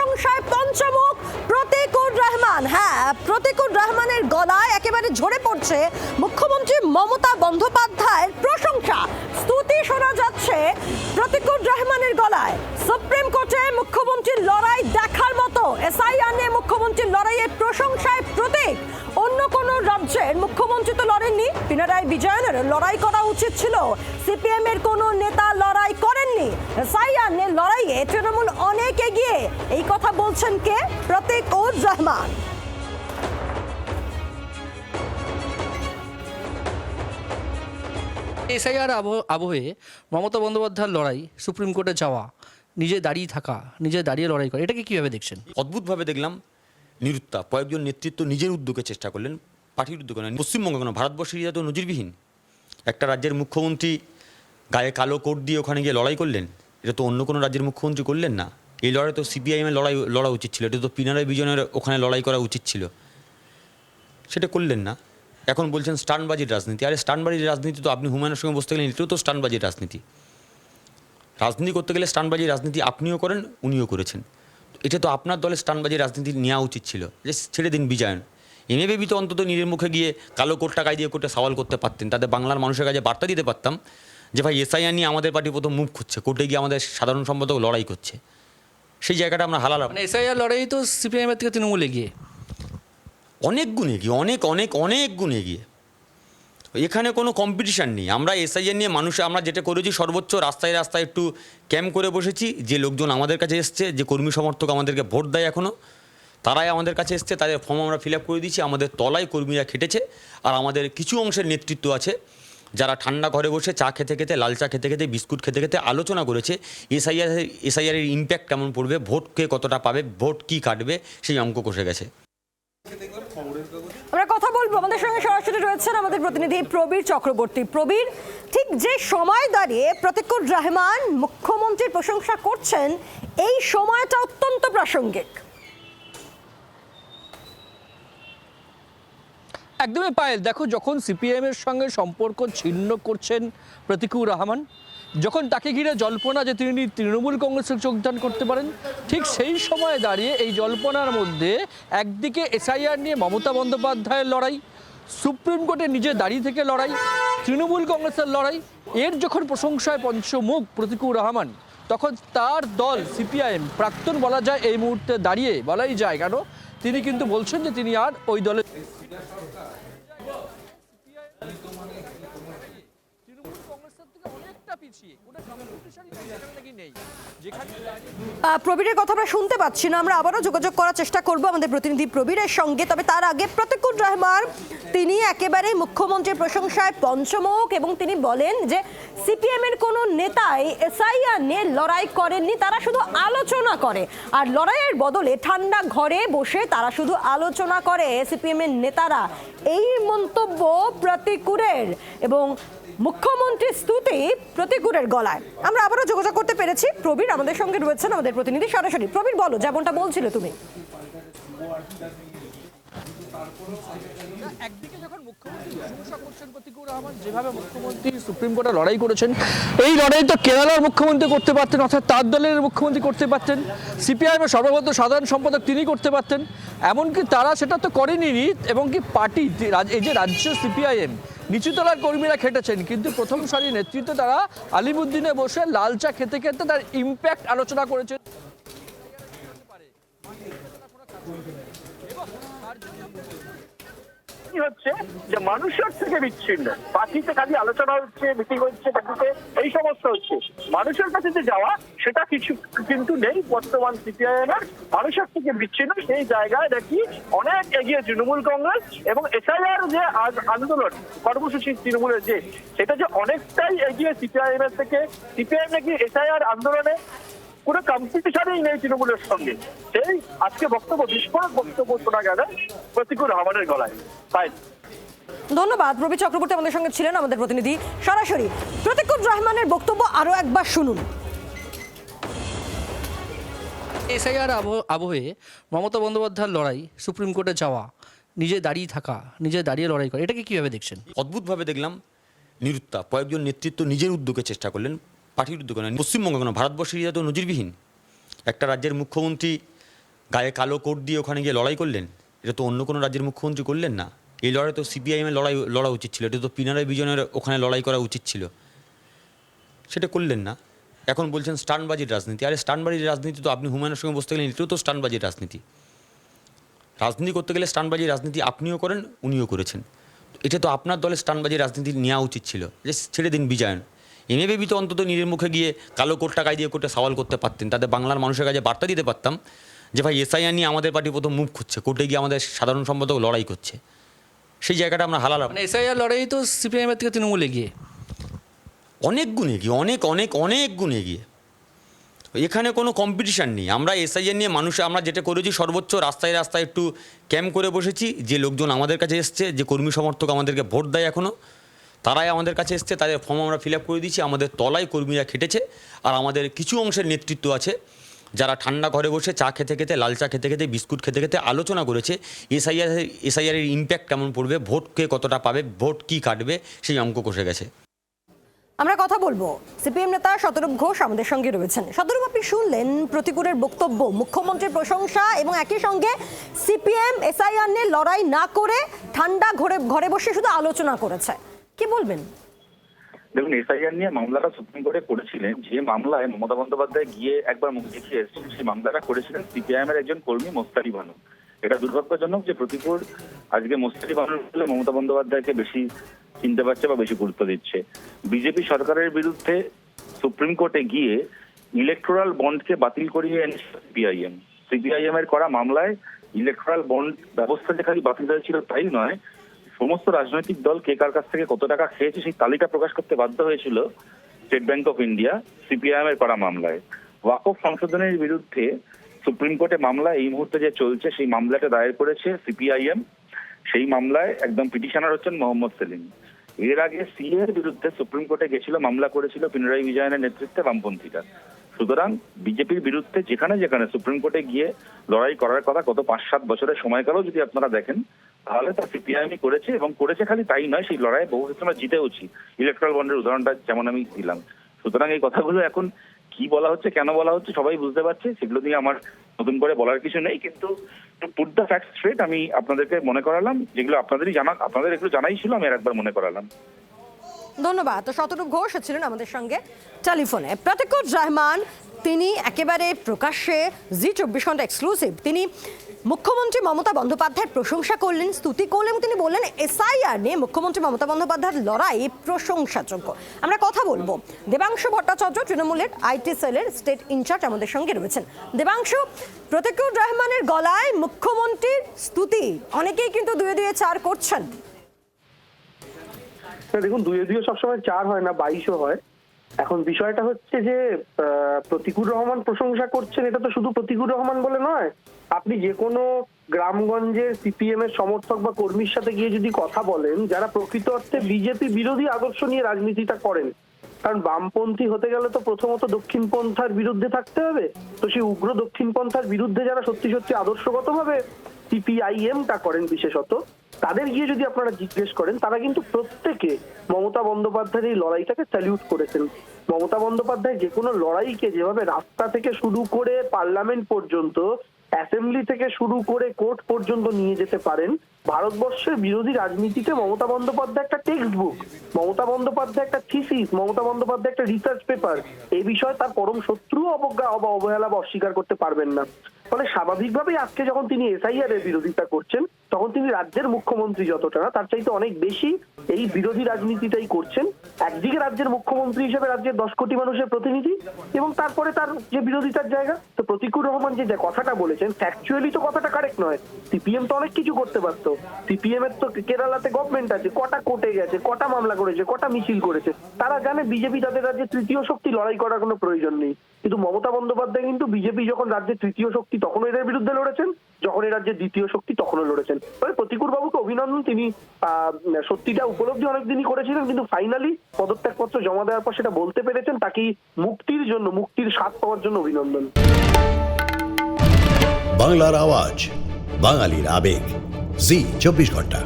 প্রশংসায় পঞ্চমুখ প্রতীকুর রহমান। হ্যাঁ, প্রতীকুর রহমানের গলায় একেবারে ঝরে পড়ছে মুখ্যমন্ত্রী মমতা বন্দ্যোপাধ্যায়ের প্রশংসা, স্তুতি শোনা যাচ্ছে প্রতীকুর রহমানের গলায়। সুপ্রিম কোর্টে মুখ্যমন্ত্রীর লড়াই দেখার মতো, এসআইআর নিয়ে মুখ্যমন্ত্রীর লড়াইয়ের প্রশংসায় প্রতীক। অন্য কোন রাজ্যের মুখ্যমন্ত্রী তো লড়েননি, পিনারাই বিজয়নের লড়াই করা উচিত ছিল। সিপিএম এর কোনো নেতা লড়াই করেননি। এসআইআর নিয়ে লড়াইয়ে তৃণমূল অনেক এগিয়ে, এই কথা বলছেন কে? প্রতীকুর রহমান। এসআইআর আবহে মমতা বন্দ্যোপাধ্যায়ের লড়াই, সুপ্রিম কোর্টে যাওয়া, নিজে দাঁড়িয়ে থাকা, নিজে দাঁড়িয়ে লড়াই করা, এটাকে কীভাবে দেখছেন? অদ্ভুতভাবে দেখলাম নিরুত্তাপ। কয়েকজন নেতৃত্ব নিজের উদ্যোগে চেষ্টা করলেন, পার্টির উদ্যোগে নয়। পশ্চিমবঙ্গে কোনো ভারতবর্ষের ইতিহাসে তো নজিরবিহীন। একটা রাজ্যের মুখ্যমন্ত্রী গায়ে কালো কোট দিয়ে ওখানে গিয়ে লড়াই করলেন। এটা তো অন্য কোনো রাজ্যের মুখ্যমন্ত্রী করলেন না। এই লড়াই তো সিপিআইএমের লড়া উচিত ছিল। এটা তো পিনারাই বিজয়নের ওখানে লড়াই করা উচিত ছিল, সেটা করলেন না। এখন বলছেন স্টান্টবাজির রাজনীতি। আরে স্টান্টবাজির রাজনীতি তো আপনি হুমায়ুনের সঙ্গে বসতে গেলেন, এটাও তো স্টান্টবাজির রাজনীতি। রাজনীতি করতে গেলে স্টান্টবাজির রাজনীতি আপনিও করেন, উনিও করেছেন। এটা তো আপনার দলের স্টান্টবাজির রাজনীতি নেওয়া উচিত ছিল, যে ছেড়ে দিন বিজয়ন। এমএবি তো অন্তত নিজের মুখে গিয়ে কালো কোটটা গায়ে দিয়ে কোর্টে সওয়াল করতে পারতেন, তাদের বাংলার মানুষের কাছে বার্তা দিতে পারতাম যে ভাই এসআইআর নিয়ে আমাদের পার্টি প্রথম মুভ খুঁজছে, কোর্টে গিয়ে আমাদের সাধারণ সম্পাদক লড়াই করছে। সেই জায়গাটা আমরা হালালাম। মানে এসআইআর লড়াই তো সিপিএমের থেকে তৃণমূল এগিয়ে, অনেক গুণ এগিয়ে, অনেক গুণ এগিয়ে। এখানে কোনো কম্পিটিশান নেই। আমরা এসআইআর নিয়ে আমরা যেটা করেছি, সর্বোচ্চ রাস্তায় রাস্তায় একটু ক্যাম্প করে বসেছি। যে লোকজন আমাদের কাছে এসছে, যে কর্মী সমর্থক আমাদেরকে ভোট দেয় এখনও, তারাই আমাদের কাছে এসছে, তাদের ফর্ম আমরা ফিল আপ করে দিয়েছি। আমাদের তলায় কর্মীরা খেটেছে। আর আমাদের কিছু অংশের নেতৃত্ব আছে যারা ঠান্ডা ঘরে বসে চা খেতে খেতে, লাল চা খেতে খেতে, বিস্কুট খেতে খেতে আলোচনা করেছে এসআইআরের ইম্প্যাক্ট কেমন পড়বে, ভোট কে কতটা পাবে, ভোট কী কাটবে, সেই অঙ্ক কষে গেছে। আমরা কথা বলবো, আমাদের সঙ্গে সরাসরি রয়েছেন আমাদের প্রতিনিধি প্রবীর চক্রবর্তী। প্রবীর, ঠিক যে সময় দাঁড়িয়ে প্রতীকুর রহমান মুখ্যমন্ত্রীর প্রশংসা করছেন, এই সময়টা অত্যন্ত প্রাসঙ্গিক। একদমই পায়েল। দেখো, যখন সিপিএমের সঙ্গে সম্পর্ক ছিন্ন করছেন প্রতীকুর রহমান, যখন তাকে ঘিরে জল্পনা যে তিনি তৃণমূল কংগ্রেসে যোগদান করতে পারেন, ঠিক সেই সময়ে দাঁড়িয়ে এই জল্পনার মধ্যে একদিকে এসআইআর নিয়ে মমতা বন্দ্যোপাধ্যায়ের লড়াই, সুপ্রিম কোর্টে নিজে দাঁড়িয়ে থেকে লড়াই, তৃণমূল কংগ্রেসের লড়াই, এর যখন প্রশংসায় পঞ্চমুখ প্রতীকুর রহমান, তখন তার দল সিপিআইএম প্রাক্তন বলা যায়, এই মুহূর্তে দাঁড়িয়ে বলাই যায়, কেন তিনি কিন্তু বলছেন যে তিনি আর ওই দলের প্রবীরের কথা আমরা শুনতে পাচ্ছি না, আমরা আবারও যোগাযোগ করার চেষ্টা করব আমাদের প্রতিনিধি প্রবীরের সঙ্গে। তবে তার আগে প্রতীকুর রহমান তিনি একেবারে মুখ্যমন্ত্রীর প্রশংসায় পঞ্চমুখ, এবং তিনি বলেন যে সিপিএম এর কোনো নেতাই এসআইআর নিয়ে লড়াই করেননি, তারা শুধু আলোচনা করে। আর লড়াইয়ের বদলে ঠান্ডা ঘরে বসে তারা শুধু আলোচনা করে সিপিএম এর নেতারা। এই মন্তব্য প্রতীকুরের, এবং মুখ্যমন্ত্রীর স্তুতি প্রতীকুরের গলায়। আমরা আবারও যোগাযোগ করতে পেরেছি। প্রবীর আমাদের সঙ্গে রয়েছেন, আমাদের প্রতিনিধি সরাসরি। প্রবীর, বলো, যেমনটা বলছিলে তুমি। একদিকে যখন মুখ্যমন্ত্রী প্রশংসা করছেন প্রতীকুর রহমান, যেভাবে মুখ্যমন্ত্রী সুপ্রিম কোর্টে লড়াই করেছেন, এই লড়াই তো কেরালার মুখ্যমন্ত্রী করতে পারতেন, অর্থাৎ তার দলের মুখ্যমন্ত্রী করতে পারতেন, সিপিআইএমের সর্বভারত সাধারণ সম্পাদক তিনি করতে পারতেন। এমনকি তারা সেটা তো করেনি, এবং কি পার্টি এই যে রাজ্য সিপিআইএম নিচুতলার কর্মীরা খেটেছেন, কিন্তু প্রথম সারির নেতৃত্ব তারা আলিমুদ্দিনে বসে লাল চা খেতে খেতে তার ইম্প্যাক্ট আলোচনা করেছেন। হচ্ছে যে মানুষের থেকে বিচ্ছিন্ন, পার্টিতে খালি আলোচনা হচ্ছে, মিটিং হচ্ছে, পার্টিতে এই সমস্ত হচ্ছে, মানুষের কাছে যে যাওয়া সেটা কিছু কিন্তু নেই বর্তমান সিপিআইএম এর। মানুষের থেকে বিচ্ছিন্ন সেই জায়গায় দেখি অনেক এগিয়ে তৃণমূল কংগ্রেস, এবং এসআইআর যে আন্দোলন কর্মসূচি তৃণমূলের যে, সেটা যে অনেকটাই এগিয়ে সিপিআইএম এর থেকে। সিপিআইএম নাকি এসআইআর আন্দোলনে কোনো কম্পিটিশনই নেই তৃণমূলের সঙ্গে। সেই আজকে বিস্ফোরক বক্তব্য শোনা গেল প্রতীকুর রহমানের গলায়। তাই ধন্যবাদ। প্রবীর চক্রবর্তী আমাদের সঙ্গে ছিলেন, আমাদের প্রতিনিধি সরাসরি। প্রতীকুর রহমানের বক্তব্য আরো একবার শুনুন। এসআইআর আবহে মমতা বন্দ্যোপাধ্যায়ের লড়াই, সুপ্রিম কোর্টে যাওয়া, নিজে দাঁড়িয়ে থাকা, নিজে দাঁড়িয়ে লড়াই করা, এটাকে কীভাবে দেখছেন? অদ্ভুতভাবে দেখলাম নিরুত্তাপ। কয়েকজন নেতৃত্ব নিজের উদ্যোগে চেষ্টা করলেন, পার্টির উদ্যোগে নয়। পশ্চিমবঙ্গে কোনো ভারতবর্ষের ইতিহাসে তো নজিরবিহীন। একটা রাজ্যের মুখ্যমন্ত্রী গায়ে কালো কোট দিয়ে ওখানে গিয়ে লড়াই করলেন, এটা তো অন্য কোনো রাজ্যের মুখ্যমন্ত্রী করলেন না। এই লড়াই তো সিপিআইএমের লড়া উচিত ছিল, এটা তো পিনারাই বিজনের ওখানে লড়াই করা উচিত ছিল, সেটা করলেন না। এখন বলছেন স্টান্টবাজির রাজনীতি। আরে স্টান্টবাজির রাজনীতি তো আপনি হুমায়ুনের সঙ্গে বসতে গেলেন, এটাও তো স্টান্টবাজির রাজনীতি। রাজনীতি করতে গেলে স্টান্টবাজির রাজনীতি আপনিও করেন, উনিও করেছেন। এটা তো আপনার দলের স্টান্টবাজির রাজনীতি নেওয়া উচিত ছিল, যে ছেড়ে দিন বিজয়ন। এমএবি তো অন্তত নিজের মুখে গিয়ে কালো কোটটা গায়ে দিয়ে কোটে সওয়াল করতে পারতেন, তাতে বাংলার মানুষের কাছে বার্তা দিতে পারতাম যে ভাই এসআইআর নিয়ে আমাদের পার্টি প্রথম মুভ খুঁজছে, কোর্টে গিয়ে আমাদের সাধারণ সম্পাদক লড়াই করছে। সেই জায়গাটা আমরা হালালাম। মানে এসআইআর লড়াই তো সিপিআইএমের থেকে তৃণমূলে গিয়ে অনেক গুণ এগিয়ে, অনেক গুণ এগিয়ে। এখানে কোনো কম্পিটিশান নেই। আমরা এসআইআর নিয়ে আমরা যেটা করেছি সর্বোচ্চ রাস্তায় রাস্তায় একটু ক্যাম্প করে বসেছি। যে লোকজন আমাদের কাছে এসছে, যে কর্মী সমর্থক আমাদেরকে ভোট দেয় এখনও, তারাই আমাদের কাছে এসছে, তাদের ফর্ম আমরা ফিল আপ করে দিয়েছি। আমাদের তলায় কর্মীরা খেটেছে। আর আমাদের কিছু অংশের নেতৃত্ব আছে যারা ঠান্ডা ঘরে বসে চা খেতে খেতে, লাল চা খেতে খেতে, বিস্কুট খেতে খেতে আলোচনা করেছে এসআইআরের ইম্প্যাক্ট কেমন পড়বে, ভোট কে কতটা পাবে, ভোট কী কাটবে, সেই অঙ্ক কষে গেছে। আমরা কথা বলবো, সিপিএম নেতা শতরূপ ঘোষ আমাদের সঙ্গে রয়েছেন। শতরূপ, আপনি শুনলেন প্রতিকূলের বক্তব্য, মুখ্যমন্ত্রীর প্রশংসা এবং একই সঙ্গে সিপিএম এসআইআর নিয়ে লড়াই না করে ঠান্ডা ঘরে বসে শুধু আলোচনা করেছে, কি বলবেন? দেখুন, এসআইআর নিয়ে মামলাটা সুপ্রিম কোর্টে করেছিলেন, যে মামলায় মমতা বন্দ্যোপাধ্যায় গিয়ে একবার মুখ দেখিয়ে এসেছেন, সেই মামলাটা করেছিলেন সিপিআইএম এর একজন কর্মী মোস্তারি বানু। এটা দুর্ভাগ্যজনক যে প্রতিকূল আজকে মোস্তারি বানুর বলে মমতা বন্দ্যোপাধ্যায়কে বেশি চিনতে পারছে বা বেশি গুরুত্ব দিচ্ছে। বিজেপি সরকারের বিরুদ্ধে সুপ্রিম কোর্টে গিয়ে ইলেকটোরাল বন্ডকে বাতিল করিয়ে এনেছে সিপিআইএম এর করা মামলায়। ইলেকটোরাল বন্ড ব্যবস্থা যে খালি বাতিল হয়েছিল তাই নয়, সমস্ত রাজনৈতিক দল কে কার কাছ থেকে কত টাকা খেয়েছে সেই তালিকা প্রকাশ করতে বাধ্য হয়েছিল state bank of India CPIM এর করা মামলায়। ওয়াকফ সংশোধনের বিরুদ্ধে সুপ্রিম কোর্টে মামলা এই মুহূর্তে যে চলছে, সেই মামলাটা দায়ের করেছে সিপিআইএম। সেই মামলায় একদম পিটিশনার হচ্ছেন মোহাম্মদ সেলিম। এর আগে সিএ এর বিরুদ্ধে সুপ্রিম কোর্টে গেছিল, মামলা করেছিল পিনারাই বিজয়নের নেতৃত্বে বামপন্থীরা। সুতরাং বিজেপির বিরুদ্ধে যেখানে যেখানে সুপ্রিম কোর্টে গিয়ে লড়াই করার কথা, গত 5-7 বছরের সময়কালও যদি আপনারা দেখেন, তাহলে তা সিপিআইএমই করেছে। এবং করেছে খালি তাই নয়, সেই লড়াইয়ে বহু ক্ষেত্রে আমরা জিতেওছি। ইলেকট্রাল বন্ডের উদাহরণটা যেমন আমি দিলাম। সুতরাং এই কথাগুলো এখন কি বলা হচ্ছে, কেন বলা হচ্ছে সবাই বুঝতে পারছে, সেগুলো নিয়ে আমার নতুন করে বলার কিছু নেই। কিন্তু পুট দ্য ফ্যাক্ট স্ট্রেট আমি আপনাদেরকে মনে করালাম, যেগুলো আপনাদেরই জানা, আপনাদের এগুলো জানাই ছিল, আমি আর একবার মনে করালাম। ধন্যবাদ। তো শতরূপ ঘোষ ছিলেন আমাদের সঙ্গে টেলিফোনে। প্রতিকুর রহমান তিনি একেবারে প্রকাশ্যে জি24 ঘন্টা এক্সক্লুসিভ, তিনি মুখ্যমন্ত্রী মমতা বন্দ্যোপাধ্যায়ের প্রশংসা করলেন, স্তুতি করলেন এবং তিনি বললেন এসআইআর নিয়ে মুখ্যমন্ত্রী মমতা বন্দ্যোপাধ্যায়ের লড়াই প্রশংসাযোগ্য। আমরা কথা বলবো, দেবাংশু ভট্টাচার্য তৃণমূলের আইটি সেলের স্টেট ইনচার্জ আমাদের সঙ্গে রয়েছেন। দেবাংশু, প্রতিকুর রহমানের গলায় মুখ্যমন্ত্রীর স্তুতি, অনেকেই কিন্তু 2-2-4 করছেন। দেখুন, 2-2 সবসময় 4 হয় না, 22ও হয়। এখন বিষয়টা হচ্ছে যে প্রতিকুর রহমান প্রশংসা করছেন, এটা তো শুধু প্রতিকুর রহমান বলে নয়। আপনি যে কোনো গ্রামগঞ্জের সিপিএম এর সমর্থক বা কর্মীর সাথে গিয়ে যদি কথা বলেন, যারা প্রকৃত অর্থে বিজেপি বিরোধী আদর্শ নিয়ে রাজনীতিটা করেন, কারণ বামপন্থী হতে গেলে তো প্রথমত দক্ষিণপন্থার বিরুদ্ধে থাকতে হবে। তো সেই উগ্র দক্ষিণপন্থার বিরুদ্ধে যারা সত্যি সত্যি আদর্শগতভাবে সিপিআইএমটা করেন বিশেষত, তাদের গিয়ে যদি আপনারা জিজ্ঞেস করেন, তারা কিন্তু প্রত্যেকে মমতা বন্দ্যোপাধ্যায়ের এই লড়াইটাকে স্যালিউট করেছেন। মমতা বন্দ্যোপাধ্যায় যে কোনো লড়াইকে যেভাবে রাস্তা থেকে শুরু করে পার্লামেন্ট পর্যন্ত, অ্যাসেম্বলি থেকে শুরু করে কোর্ট পর্যন্ত নিয়ে যেতে পারেন, ভারতবর্ষের বিরোধী রাজনীতিতে মমতা বন্দ্যোপাধ্যায় একটা টেক্সট বুক, মমতা বন্দ্যোপাধ্যায় একটা থিসিস, মমতা বন্দ্যোপাধ্যায় একটা রিসার্চ পেপার। এই বিষয়ে তার পরম শত্রু অবজ্ঞা বা অবহেলা বা অস্বীকার করতে পারবেন না। ফলে স্বাভাবিকভাবেই আজকে যখন তিনি এসআইআর এর বিরোধিতা করছেন, তখন তিনি রাজ্যের মুখ্যমন্ত্রী যতটা না, তার চাইতে অনেক বেশি এই বিরোধী রাজনীতিটাই করছেন। একদিকে রাজ্যের মুখ্যমন্ত্রী হিসেবে রাজ্যের 10 কোটি মানুষের প্রতিনিধি, এবং তারপরে তার যে বিরোধিতার জায়গা। তো প্রতিকুর রহমান যে কথাটা বলেছেন, ফ্যাকচুয়ালি তো কথাটা কারেক্ট নয়। সিপিএম তো অনেক কিছু করতে পারতো। সিপিএম এর তো কেরালাতে গভর্নমেন্ট আছে, কটা কোর্টে গেছে, কটা মামলা করেছে, কটা মিছিল করেছে। তারা জানে বিজেপি তাদের রাজ্যে তৃতীয় শক্তি, লড়াই করার কোনো প্রয়োজন নেই। কিন্তু মমতা বন্দ্যোপাধ্যায় কিন্তু বিজেপি যখন রাজ্যের তৃতীয় শক্তি তখনও এদের বিরুদ্ধে লড়েছেন, যখন এই রাজ্যের দ্বিতীয় শক্তি তখনও লড়েছেন। তবে প্রতিকুর বাবুকে অভিনন্দন, তিনি সত্যিটা উপলব্ধি অনেকদিনই করেছিলেন, কিন্তু ফাইনালি পদত্যাগপত্র জমা দেওয়ার পর সেটা বলতে পেরেছেন। তাকে মুক্তির জন্য, মুক্তির স্বাদ পাওয়ার জন্য অভিনন্দন। বাংলার আওয়াজ, বাঙালির আবেগ, জি24 ঘন্টা।